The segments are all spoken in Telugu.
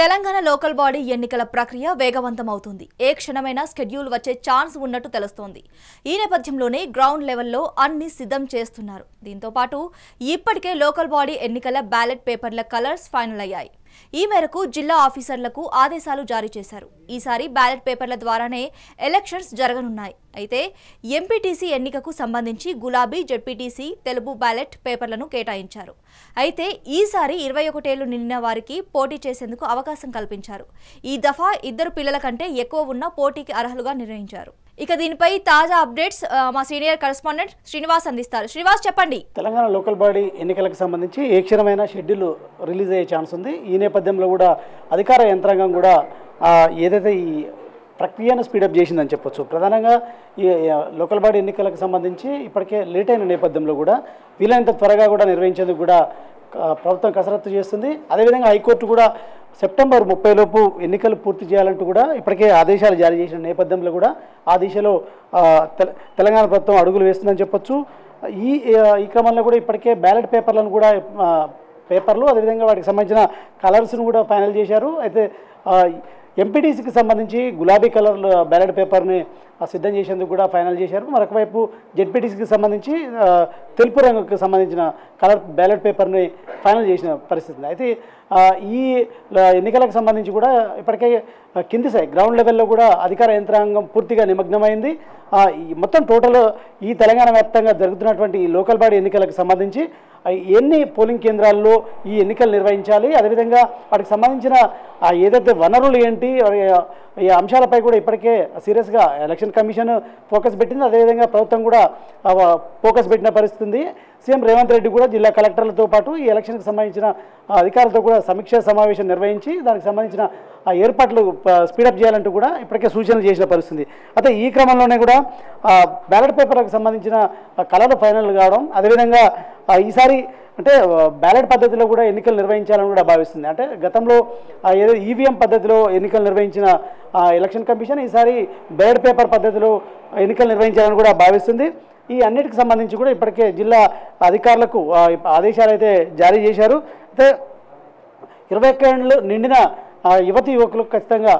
తెలంగాణ లోకల్ బాడీ ఎన్నికల ప్రక్రియ వేగవంతమవుతుంది. ఏ క్షణమైనా షెడ్యూల్ వచ్చే ఛాన్స్ ఉన్నట్టు తెలుస్తోంది. ఈ నేపథ్యంలోనే గ్రౌండ్ లెవెల్లో అన్ని సిద్ధం చేస్తున్నారు. దీంతో పాటు ఇప్పటికే లోకల్ బాడీ ఎన్నికల బ్యాలెట్ పేపర్ల కలర్స్ ఫైనల్ అయ్యాయి. ఈ మేరకు జిల్లా ఆఫీసర్లకు ఆదేశాలు జారీ చేశారు. ఈసారి బ్యాలెట్ పేపర్ల ద్వారానే ఎలక్షన్స్ జరగనున్నాయి. అయితే ఎంపీటీసీ ఎన్నికకు సంబంధించి గులాబీ, జెడ్పీటీసీ తెలుగు బ్యాలెట్ పేపర్లను కేటాయించారు. అయితే ఈసారి 21 ఏళ్లు నిండిన వారికి పోటీ చేసేందుకు అవకాశం కల్పించారు. ఈ దఫా 2 పిల్లల కంటే ఎక్కువ ఉన్న పోటీకి అర్హులుగా నిర్ణయించారు. ఇక దీనిపై తాజా అప్డేట్స్ మా సీనియర్ కరెస్పాండెంట్ శ్రీనివాస్ అందిస్తారు. శ్రీనివాస్, చెప్పండి. తెలంగాణ లోకల్ బాడీ ఎన్నికలకు సంబంధించి ఏ క్షణమైన షెడ్యూల్ రిలీజ్ అయ్యే ఛాన్స్ ఉంది. ఈ నేపథ్యంలో కూడా అధికార యంత్రాంగం కూడా ఏదైతే ఈ ప్రక్రియను స్పీడప్ చేసిందని చెప్పొచ్చు. ప్రధానంగా ఈ లోకల్ బాడీ ఎన్నికలకు సంబంధించి ఇప్పటికే లేట్ అయిన నేపథ్యంలో కూడా వీలైనంత త్వరగా కూడా నిర్వహించేందుకు కూడా ప్రభుత్వం కసరత్తు చేస్తుంది. అదేవిధంగా హైకోర్టు కూడా సెప్టెంబర్ 30 లోపు ఎన్నికలు పూర్తి చేయాలంటూ కూడా ఇప్పటికే ఆదేశాలు జారీ చేసిన నేపథ్యంలో కూడా ఆ దిశలో తెలంగాణ ప్రభుత్వం అడుగులు వేస్తుందని చెప్పొచ్చు. ఈ క్రమంలో కూడా ఇప్పటికే బ్యాలెట్ పేపర్లను కూడా పేపర్లు అదేవిధంగా వాటికి సంబంధించిన కలర్స్ను కూడా ఫైనల్ చేశారు. అయితే ఎంపీటీసీకి సంబంధించి గులాబీ కలర్ బ్యాలెట్ పేపర్ని సిద్ధం చేసేందుకు కూడా ఫైనల్ చేశారు. మరొక వైపు జెడ్పీటీసీకి సంబంధించి తెలుపు రంగుకి సంబంధించిన కలర్ బ్యాలెట్ పేపర్ని ఫైనల్ చేసిన పరిస్థితి. అయితే ఈ ఎన్నికలకు సంబంధించి కూడా ఇప్పటికే కింది స్థాయి గ్రౌండ్ లెవెల్లో కూడా అధికార యంత్రాంగం పూర్తిగా నిమగ్నమైంది. మొత్తం టోటల్ ఈ తెలంగాణ వ్యాప్తంగా జరుగుతున్నటువంటి ఈ లోకల్ బాడీ ఎన్నికలకు సంబంధించి ఎన్ని పోలింగ్ కేంద్రాల్లో ఈ ఎన్నికలు నిర్వహించాలి, అదేవిధంగా వాటికి సంబంధించిన ఏదైతే వనరులు ఏంటి, ఈ అంశాలపై కూడా ఇప్పటికే సీరియస్గా ఎలక్షన్ కమిషన్ ఫోకస్ పెట్టింది. అదేవిధంగా ప్రభుత్వం కూడా ఫోకస్ పెట్టిన పరిస్థితి ఉంది. సీఎం రేవంత్ రెడ్డి కూడా జిల్లా కలెక్టర్లతో పాటు ఈ ఎలక్షన్కి సంబంధించిన అధికారులతో కూడా సమీక్షా సమావేశం నిర్వహించి దానికి సంబంధించిన ఏర్పాట్లు స్పీడప్ చేయాలంటూ కూడా ఇప్పటికే సూచనలు చేసిన పరిస్థితి. అయితే ఈ క్రమంలోనే కూడా బ్యాలెట్ పేపర్లకు సంబంధించిన కలర్లు ఫైనల్ కావడం, అదేవిధంగా ఈసారి అంటే బ్యాలెట్ పద్ధతిలో కూడా ఎన్నికలు నిర్వహించాలని కూడా భావిస్తుంది. అంటే గతంలో ఏదో ఈవీఎం పద్ధతిలో ఎన్నికలు నిర్వహించిన ఎలక్షన్ కమిషన్ ఈసారి బ్యాలెట్ పేపర్ పద్ధతిలో ఎన్నికలు నిర్వహించాలని కూడా భావిస్తుంది. ఈ అన్నిటికి సంబంధించి కూడా ఇప్పటికే జిల్లా అధికారులకు ఆదేశాలు అయితే జారీ చేశారు. అయితే 21 ఏళ్ళు నిండిన యువతి యువకులకు ఖచ్చితంగా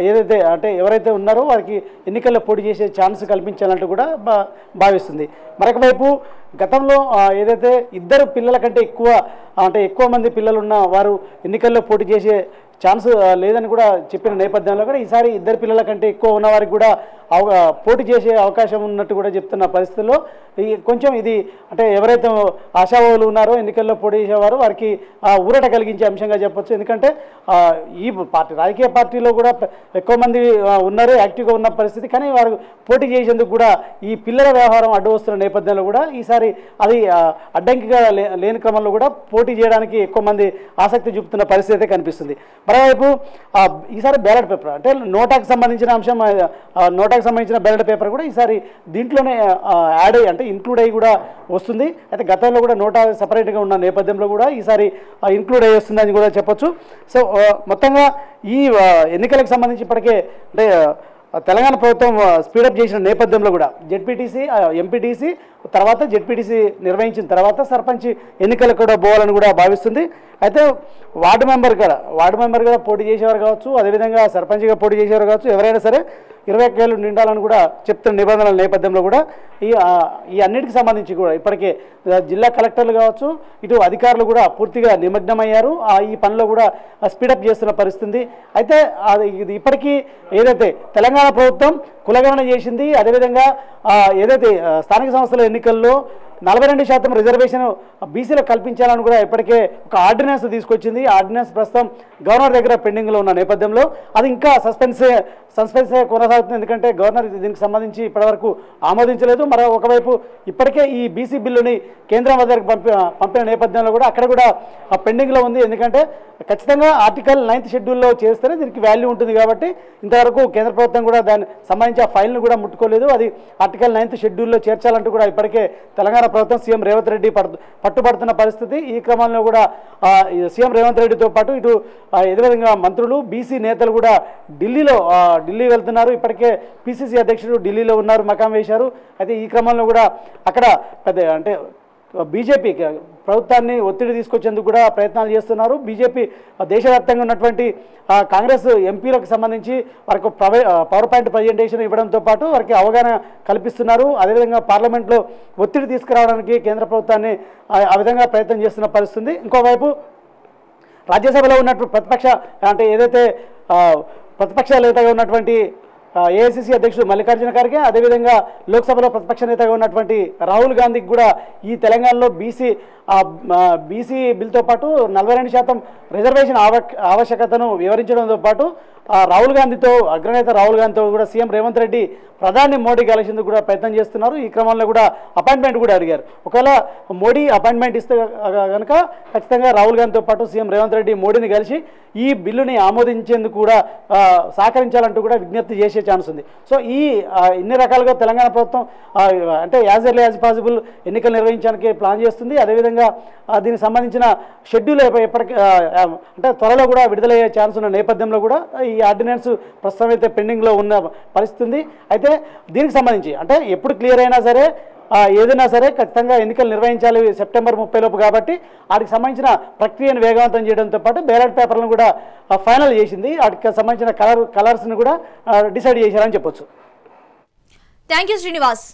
ఏదైతే అంటే ఎవరైతే ఉన్నారో వారికి ఎన్నికల్లో పోటీ చేసే ఛాన్స్ కల్పించాలంటూ కూడా భావిస్తుంది. మరొక వైపు గతంలో ఏదైతే 2 పిల్లల కంటే ఎక్కువ మంది పిల్లలు ఉన్న వారు ఎన్నికల్లో పోటీ చేసే ఛాన్స్ లేదని కూడా చెప్పిన నేపథ్యంలో కూడా ఈసారి 2 పిల్లల కంటే ఎక్కువ ఉన్న వారికి కూడా పోటీ చేసే అవకాశం ఉన్నట్టు కూడా చెప్తున్న పరిస్థితుల్లో కొంచెం ఇది అంటే ఎవరైతే ఆశావాహులు ఉన్నారో ఎన్నికల్లో పోటీ చేసేవారు వారికి ఊరట కలిగించే అంశంగా చెప్పొచ్చు. ఎందుకంటే ఈ రాజకీయ పార్టీలో కూడా ఎక్కువ మంది ఉన్నారు, యాక్టివ్గా ఉన్న పరిస్థితి. కానీ వారు పోటీ చేసేందుకు కూడా ఈ పిల్లల వ్యవహారం అడ్డు వస్తున్న నేపథ్యంలో కూడా ఈసారి అది అడ్డంకిగా లేని క్రమంలో కూడా పోటీ చేయడానికి ఎక్కువ మంది ఆసక్తి చూపుతున్న పరిస్థితి అయితే కనిపిస్తుంది. మరోవైపు ఈసారి బ్యాలెట్ పేపర్ అంటే నోటాకు సంబంధించిన అంశం, నోటాకు సంబంధించిన బ్యాలెట్ పేపర్ కూడా ఈసారి దీంట్లోనే యాడ్ అయ్యి అంటే ఇంక్లూడ్ అయ్యి కూడా వస్తుంది. అయితే గతంలో కూడా నోటా సపరేట్గా ఉన్న నేపథ్యంలో కూడా ఈసారి ఇంక్లూడ్ అయ్యి వస్తుందని కూడా చెప్పొచ్చు. సో మొత్తంగా ఈ ఎన్నికలకు సంబంధించి ఇప్పటికే అంటే తెలంగాణ ప్రభుత్వం స్పీడప్ చేసిన నేపథ్యంలో కూడా జెడ్పీటీసీ, ఎంపీటీసీ తర్వాత జెడ్పీటీసీ నిర్వహించిన తర్వాత సర్పంచ్ ఎన్నికలకు కూడా పోవాలని కూడా భావిస్తుంది. అయితే వార్డు మెంబర్గా పోటీ చేసేవారు కావచ్చు, అదేవిధంగా సర్పంచ్గా పోటీ చేసేవారు కావచ్చు, ఎవరైనా సరే 21 ఏళ్ళు నిండాలని కూడా చెప్తున్న నిబంధనల నేపథ్యంలో కూడా ఈ అన్నిటికి సంబంధించి కూడా ఇప్పటికే జిల్లా కలెక్టర్లు కావచ్చు, ఇటు అధికారులు కూడా పూర్తిగా నిమగ్నమయ్యారు. ఈ పనిలో కూడా స్పీడప్ చేస్తున్న పరిస్థితి. అయితే ఇది ఇప్పటికీ ఏదైతే తెలంగాణ ప్రభుత్వం కులగణన చేసింది, అదేవిధంగా ఏదైతే స్థానిక సంస్థల ఎన్నికల్లో 42% రిజర్వేషన్ బీసీలకు కల్పించాలని కూడా ఇప్పటికే ఒక ఆర్డినెన్స్ తీసుకొచ్చింది. ఆర్డినెన్స్ ప్రస్తుతం గవర్నర్ దగ్గర పెండింగ్లో ఉన్న నేపథ్యంలో అది ఇంకా సస్పెన్సే కొనసాగుతుంది. ఎందుకంటే గవర్నర్ దీనికి సంబంధించి ఇప్పటివరకు ఆమోదించలేదు. ఒకవైపు ఇప్పటికే ఈ బీసీ బిల్లుని కేంద్రం వద్దకు పంపిన నేపథ్యంలో కూడా అక్కడ కూడా పెండింగ్లో ఉంది. ఎందుకంటే ఖచ్చితంగా ఆర్టికల్ 9th షెడ్యూల్లో చేస్తేనే దీనికి వాల్యూ ఉంటుంది కాబట్టి ఇంతవరకు కేంద్ర ప్రభుత్వం కూడా దానికి సంబంధించి ఆ ఫైల్ను కూడా ముట్టుకోలేదు. అది ఆర్టికల్ 9th షెడ్యూల్లో చేర్చాలంటూ కూడా ఇప్పటికే తెలంగాణ ప్రభుత్వం సీఎం రేవంత్ రెడ్డి పట్టుబడుతున్న పరిస్థితి. ఈ క్రమంలో కూడా సీఎం రేవంత్ రెడ్డితో పాటు ఇటు అదేవిధంగా మంత్రులు, బీసీ నేతలు కూడా ఢిల్లీ వెళ్తున్నారు. ఇప్పటికే పిసిసి అధ్యక్షుడు ఢిల్లీలో ఉన్నారు, మకాం వేశారు. అయితే ఈ క్రమంలో కూడా అక్కడ పెద్ద అంటే బీజేపీ ప్రభుత్వాన్ని ఒత్తిడి తీసుకొచ్చేందుకు కూడా ప్రయత్నాలు చేస్తున్నారు. బీజేపీ దేశవ్యాప్తంగా ఉన్నటువంటి కాంగ్రెస్ ఎంపీలకు సంబంధించి వారికి పవర్ పాయింట్ ప్రజెంటేషన్ ఇవ్వడంతో పాటు వారికి అవగాహన కల్పిస్తున్నారు. అదేవిధంగా పార్లమెంట్లో ఒత్తిడి తీసుకురావడానికి కేంద్ర ప్రభుత్వాన్ని ఆ విధంగా ప్రయత్నం చేస్తున్న పరిస్థితి. ఇంకోవైపు రాజ్యసభలో ఉన్నటువంటి ప్రతిపక్ష అంటే ఏదైతే ప్రతిపక్ష నేతగా ఉన్నటువంటి ఏఐసిసి అధ్యక్షుడు మల్లికార్జున ఖర్గే, అదేవిధంగా లోక్సభలో ప్రతిపక్ష నేతగా ఉన్నటువంటి రాహుల్ గాంధీకి కూడా ఈ తెలంగాణలో బీసీ బిల్తో పాటు 42% రిజర్వేషన్ ఆవశ్యకతను వివరించడంతో పాటు రాహుల్ గాంధీతో అగ్రనేత రాహుల్ గాంధీతో కూడా సీఎం రేవంత్ రెడ్డి ప్రధాని మోడీ కలిసేందుకు కూడా ప్రయత్నం చేస్తున్నారు. ఈ క్రమంలో కూడా అపాయింట్మెంట్ కూడా అడిగారు. ఒకవేళ మోడీ అపాయింట్మెంట్ ఇస్తే కనుక ఖచ్చితంగా రాహుల్ గాంధీతో పాటు సీఎం రేవంత్ రెడ్డి మోడీని కలిసి ఈ బిల్లుని ఆమోదించేందుకు కూడా సహకరించాలంటూ కూడా విజ్ఞప్తి చేసే ఛాన్స్ ఉంది. సో ఇన్ని రకాలుగా తెలంగాణ ప్రభుత్వం అంటే యాజ్ ఎర్లీ యాజ్ పాసిబుల్ ఎన్నికలు నిర్వహించడానికి ప్లాన్ చేస్తుంది. అదేవిధంగా దీనికి సంబంధించిన షెడ్యూల్ ఎప్పటికీ అంటే త్వరలో కూడా విడుదలయ్యే ఛాన్స్ ఉన్న నేపథ్యంలో కూడా ఈ ఆర్డినెన్స్ ప్రస్తుతం అయితే పెండింగ్లో ఉన్న పరిస్థితి ఉంది. అయితే దీనికి సంబంధించి అంటే ఎప్పుడు క్లియర్ అయినా సరే ఏదైనా సరే ఖచ్చితంగా ఎన్నికలు నిర్వహించాలి సెప్టెంబర్ 30 లోపు. కాబట్టి వాటికి సంబంధించిన ప్రక్రియను వేగవంతం చేయడంతో పాటు బ్యాలెట్ పేపర్లను కూడా ఫైనల్ చేసింది. వాటికి సంబంధించిన కలర్స్ని కూడా డిసైడ్ చేశారని చెప్పొచ్చు. Thank you Srinivas.